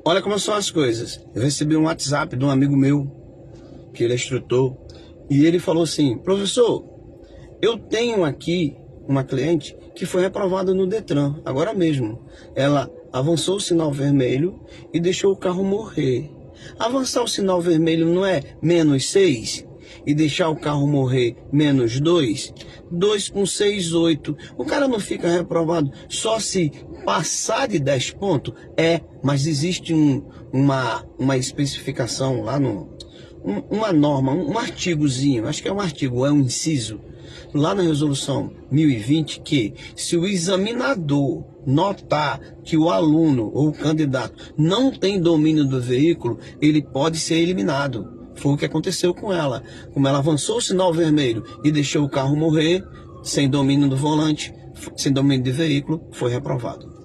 Olha como são as coisas. Eu recebi um WhatsApp de um amigo meu, que ele é instrutor, e ele falou assim: professor, eu tenho aqui uma cliente que foi reprovada no Detran, agora mesmo. Ela avançou o sinal vermelho e deixou o carro morrer. Avançar o sinal vermelho não é -6? E deixar o carro morrer -2? 2 com 6, 8. O cara não fica reprovado só se passar de 10 pontos? Mas existe uma especificação lá uma norma, um artigozinho, acho que é um artigo, é um inciso, lá na resolução 1020, que se o examinador notar que o aluno ou o candidato não tem domínio do veículo, ele pode ser eliminado. Foi o que aconteceu com ela. Como ela avançou o sinal vermelho e deixou o carro morrer, sem domínio do volante, sem domínio de veículo, foi reprovado.